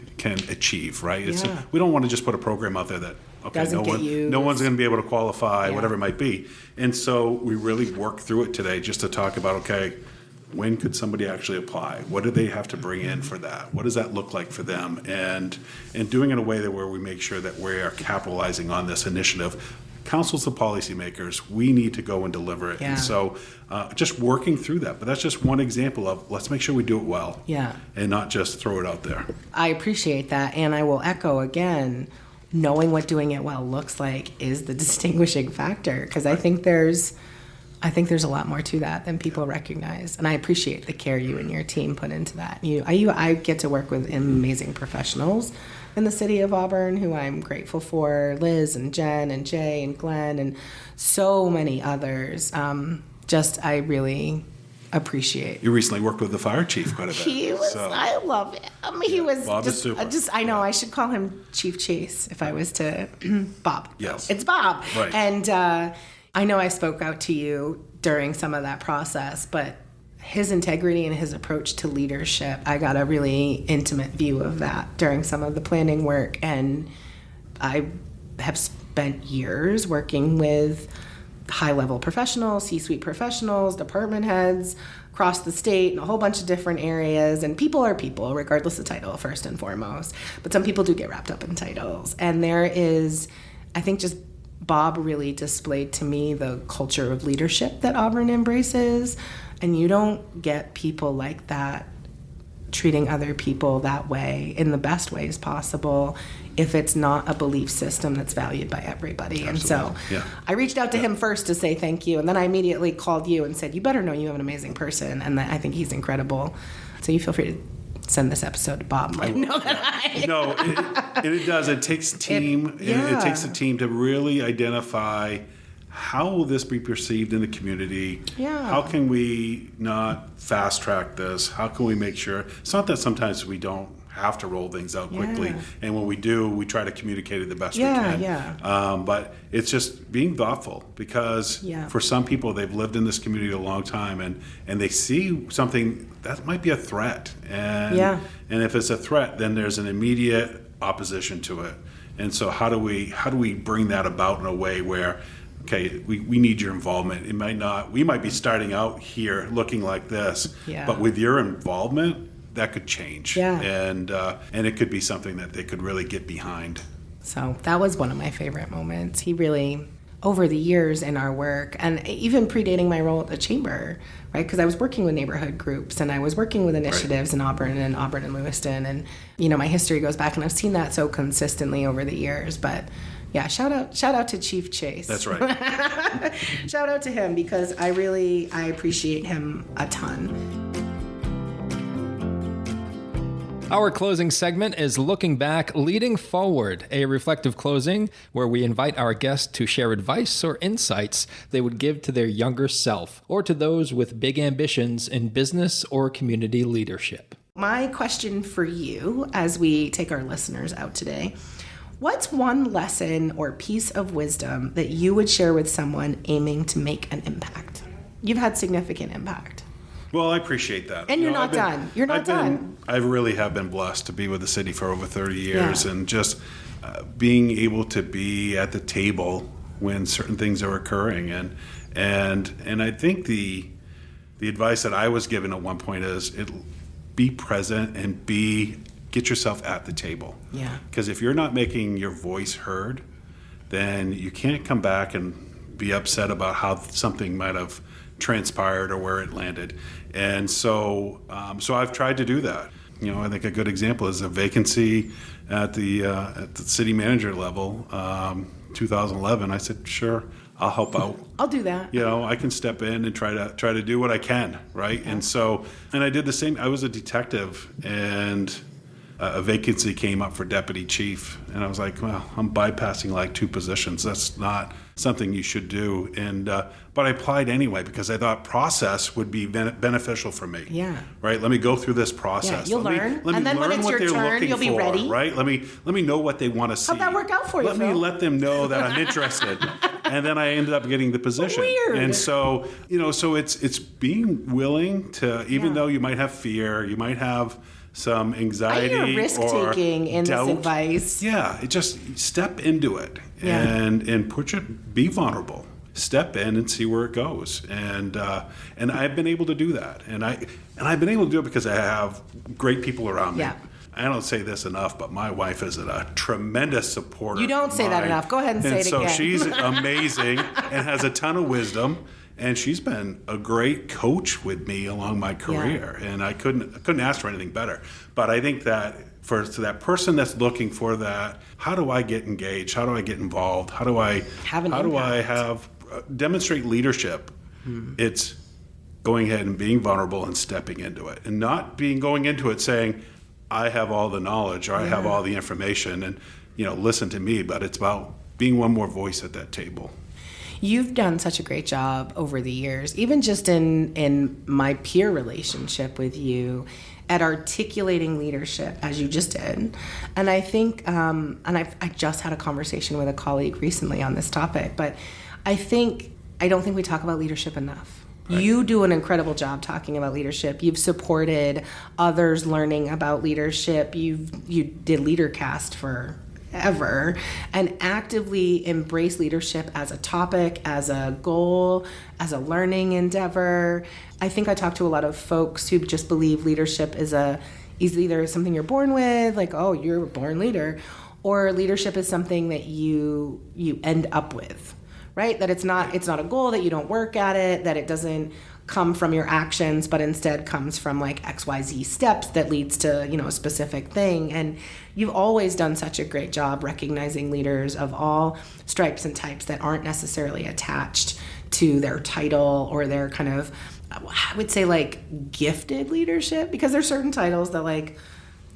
achieve, right? We don't want to just put a program out there that no one's going to be able to qualify, whatever it might be. And so we really worked through it today just to talk about, when could somebody actually apply? What do they have to bring in for that? What does that look like for them? And doing it in a way that where we make sure that we are capitalizing on this initiative. Council's the policymakers. We need to go and deliver it. And so just working through that. But that's just one example of let's make sure we do it well and not just throw it out there. I appreciate that. And I will echo again, knowing what doing it well looks like is the distinguishing factor, because I think there's a lot more to that than people recognize. And I appreciate the care you and your team put into that. I get to work with amazing professionals in the city of Auburn who I'm grateful for, Liz and Jen and Jay and Glenn and so many others. I really appreciate. You recently worked with the fire chief quite a bit. I love him. He was Bob is super. I know I should call him Chief Chase if I was to, Bob. Yes. It's Bob. Right. And I know I spoke out to you during some of that process, but his integrity and his approach to leadership, I got a really intimate view of that during some of the planning work. And I have spent years working with high-level professionals, C-suite professionals, department heads across the state in a whole bunch of different areas. And people are people, regardless of title, first and foremost. But some people do get wrapped up in titles. And there is, I think, just Bob really displayed to me the culture of leadership that Auburn embraces. And you don't get people like that treating other people that way in the best ways possible if it's not a belief system that's valued by everybody. Absolutely. And so I reached out to him first to say thank you, and then I immediately called you and said, you better know you have an amazing person, and that I think he's incredible. So you feel free to send this episode to Bob. Like, no, it does. It takes team. It takes a team to really identify how will this be perceived in the community. Yeah. How can we not fast track this? How can we make sure? It's not that sometimes we don't have to roll things out quickly, and when we do, we try to communicate it the best we can. But it's just being thoughtful, because for some people, they've lived in this community a long time, and they see something that might be a threat, and if it's a threat, then there's an immediate opposition to it. And so how do we bring that about in a way where, okay, we need your involvement. We might be starting out here looking like this, but with your involvement, that could change. And it could be something that they could really get behind. So that was one of my favorite moments. He really, over the years in our work, and even predating my role at the chamber, right? Because I was working with neighborhood groups, and I was working with initiatives in Auburn and Lewiston, and my history goes back, and I've seen that so consistently over the years. But yeah, shout out to Chief Chase. That's right. Shout out to him, because I appreciate him a ton. Our closing segment is Looking Back, Leading Forward, a reflective closing where we invite our guests to share advice or insights they would give to their younger self or to those with big ambitions in business or community leadership. My question for you, as we take our listeners out today, what's one lesson or piece of wisdom that you would share with someone aiming to make an impact? You've had significant impact. Well, I appreciate that. And you're not done. You're not done. I really have been blessed to be with the city for over 30 years, and just being able to be at the table when certain things are occurring. And I think the advice that I was given at one point is be present and get yourself at the table. Yeah. Because if you're not making your voice heard, then you can't come back and be upset about how something might have transpired or where it landed. And so I've tried to do that. I think a good example is a vacancy at the city manager level, 2011. I said, sure, I'll help out. I'll do that. I can step in and try to do what I can, right? Okay. And I did the same. I was a detective, and a vacancy came up for deputy chief, and I was like, well, I'm bypassing like 2 positions. That's not something you should do. But I applied anyway, because I thought process would be beneficial for me. Yeah. Right. Let me go through this process. Yeah, you'll learn. And then when it's your turn, you'll be ready. Right. Let me know what they want to see. How'd that work out for you, Phil? Let me let them know that I'm interested. And then I ended up getting the position. Weird. And so, so it's being willing to, even though you might have fear, you might have some anxiety or risk-taking in doubt. This advice. Yeah, just step into it and be vulnerable. Step in and see where it goes. And I've been able to do that. And I've been able to do it because I have great people around me. Yeah. I don't say this enough, but my wife is a tremendous supporter. You don't say that enough. Go ahead and say it again. So she's amazing and has a ton of wisdom. And she's been a great coach with me along my career, and I couldn't ask for anything better. But I think that for that person that's looking for that, how do I get engaged? How do I get involved? How do I demonstrate leadership? It's going ahead and being vulnerable and stepping into it, and not going into it saying, I have all the knowledge or I have all the information, and listen to me. But it's about being one more voice at that table. You've done such a great job over the years, even just in my peer relationship with you, at articulating leadership as you just did. And I think, I just had a conversation with a colleague recently on this topic, but I don't think we talk about leadership enough. Right. You do an incredible job talking about leadership. You've supported others learning about leadership. You did LeaderCast forever, and actively embrace leadership as a topic, as a goal, as a learning endeavor. I think I talk to a lot of folks who just believe leadership is either something you're born with, like, oh, you're a born leader, or leadership is something that you end up with, right? That it's not a goal, that you don't work at it, that it doesn't come from your actions, but instead comes from like XYZ steps that leads to, a specific thing. And you've always done such a great job recognizing leaders of all stripes and types that aren't necessarily attached to their title or their kind of I would say like gifted leadership, because there's certain titles that like,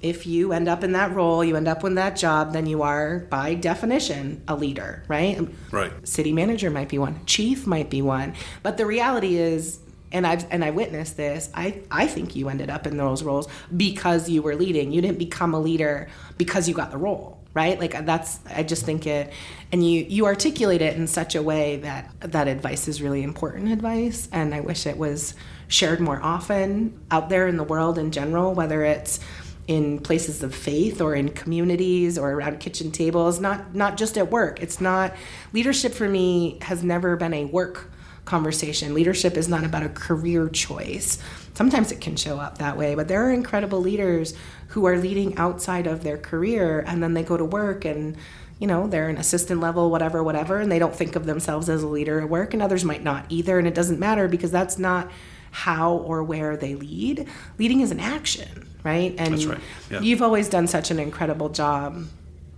if you end up in that role, you end up with that job, then you are by definition a leader, right? Right. City manager might be one, chief might be one, but the reality is, and I witnessed this, I think you ended up in those roles because you were leading. You didn't become a leader because you got the role, right? Like I just think it, and you articulate it in such a way that advice is really important advice, and I wish it was shared more often out there in the world in general, whether it's in places of faith or in communities or around kitchen tables, not just at work. It's not, leadership for me has never been a work conversation. Leadership is not about a career choice. Sometimes it can show up that way, but there are incredible leaders who are leading outside of their career, and then they go to work and, you know, they're an assistant level, whatever, and they don't think of themselves as a leader at work, and others might not either, and it doesn't matter because that's not how or where they lead. Leading is an action, right? And that's right. Yeah. You've always done such an incredible job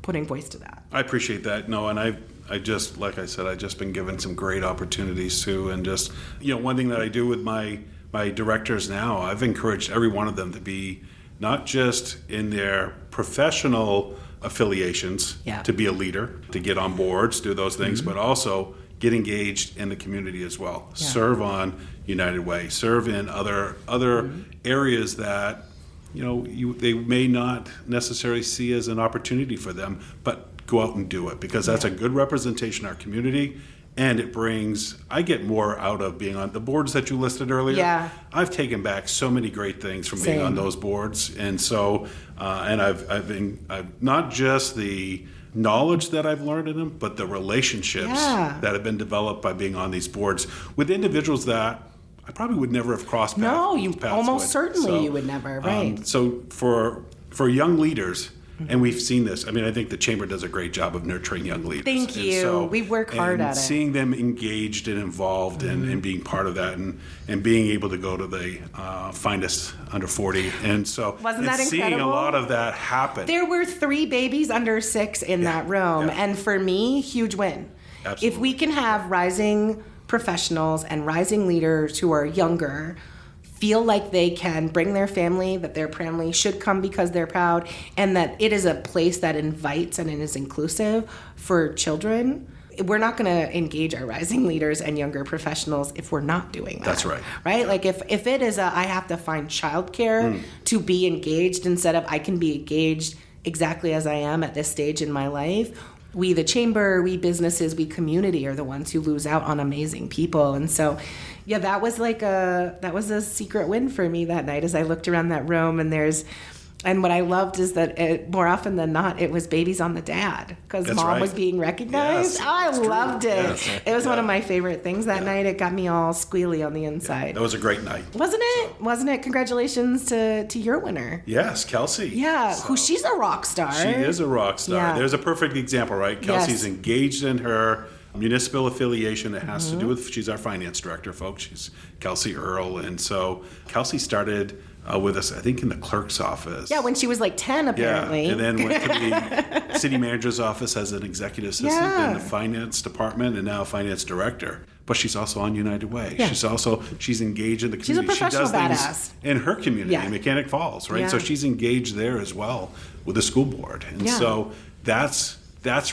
putting voice to that. I appreciate that. No, and I just, like I said, I've just been given some great opportunities too. And just, you know, one thing that I do with my directors now, I've encouraged every one of them to be not just in their professional affiliations to be a leader, to get on boards, do those things, but also get engaged in the community as well. Yeah. Serve on United Way, serve in other areas that, you know, they may not necessarily see as an opportunity for them, but go out and do it, because that's a good representation of our community, and it brings, I get more out of being on the boards that you listed earlier. Yeah. I've taken back so many great things from being on those boards, and so, and I've not just the knowledge that I've learned in them, but the relationships that have been developed by being on these boards with individuals that I probably would never have crossed paths. No, you with. almost certainly you would never, right? So for young leaders, and we've seen this. I mean, I think the Chamber does a great job of nurturing young leaders. Thank you. So, we work hard at it. Seeing them engaged and involved and being part of that, and being able to go to the Finest Under 40. And so wasn't that incredible? Seeing a lot of that happen. There were 3 babies under 6 in that room. And for me, huge win. Absolutely. If we can have rising professionals and rising leaders who are younger feel like they can bring their family, that their family should come because they're proud, and that it is a place that invites and it is inclusive for children, we're not going to engage our rising leaders and younger professionals if we're not doing that. That's right. Right? Like if it is I have to find childcare to be engaged instead of I can be engaged exactly as I am at this stage in my life, we, the Chamber, we businesses, we community are the ones who lose out on amazing people. And so, yeah, that was a secret win for me that night as I looked around that room, and what I loved is that more often than not, it was babies on the dad, because mom was being recognized. Yes, I loved it. Yes. It was one of my favorite things that night. It got me all squealy on the inside. That was a great night. Wasn't it? Wasn't it? Congratulations to your winner. Yes, Kelsey. Yeah, she's a rock star. She is a rock star. Yeah. There's a perfect example, right? Kelsey's engaged in her municipal affiliation that has to do with, she's our finance director, folks. She's Kelsey Earl. And so Kelsey started with us, I think, in the clerk's office. Yeah, when she was like 10, apparently. Yeah, and then went to the city manager's office as an executive assistant in the finance department, and now finance director. But she's also on United Way. Yeah. She's engaged in the community. She's a professional she does badass. Things in her community, in Mechanic Falls, right? Yeah. So she's engaged there as well with the school board. And so that's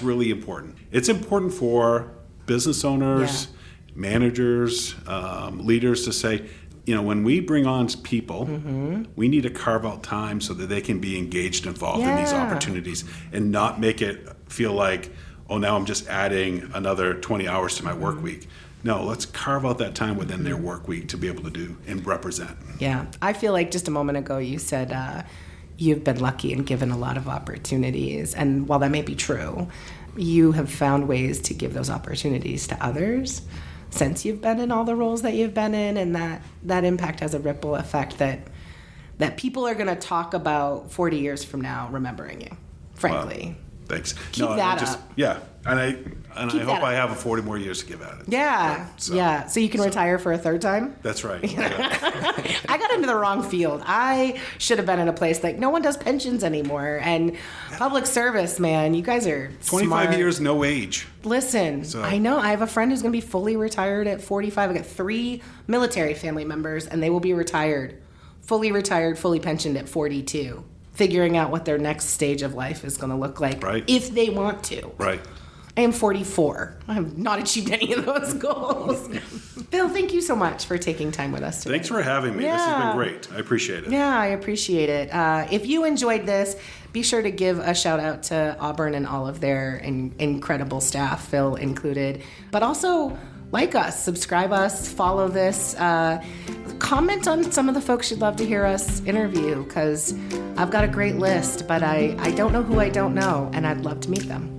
really important. It's important for business owners, managers, leaders to say, you know, when we bring on people, we need to carve out time so that they can be engaged, involved in these opportunities, and not make it feel like, oh, now I'm just adding another 20 hours to my work week. No, let's carve out that time within their work week to be able to do and represent. Yeah. I feel like just a moment ago you said you've been lucky and given a lot of opportunities. And while that may be true, you have found ways to give those opportunities to others since you've been in all the roles that you've been in, and that impact has a ripple effect that people are going to talk about 40 years from now remembering you, frankly. Wow. Thanks. Keep that up. Yeah. And I Keep hope that I up. have 40 more years to give at it. Yeah. So you can retire for a third time? That's right. I got into the wrong field. I should have been in a place like no one does pensions anymore. And public service, man, you guys are 25 smart. years, no age. Listen, I know. I have a friend who's going to be fully retired at 45. I got 3 military family members, and they will be retired, fully pensioned at 42, figuring out what their next stage of life is going to look like if they want to. Right. I am 44. I have not achieved any of those goals. Phil, thank you so much for taking time with us today. Thanks for having me. Yeah. This has been great. I appreciate it. Yeah, I appreciate it. If you enjoyed this, be sure to give a shout out to Auburn and all of their incredible staff, Phil included. But also, like us, subscribe us, follow this, comment on some of the folks you'd love to hear us interview, because I've got a great list, but I don't know who I don't know, and I'd love to meet them.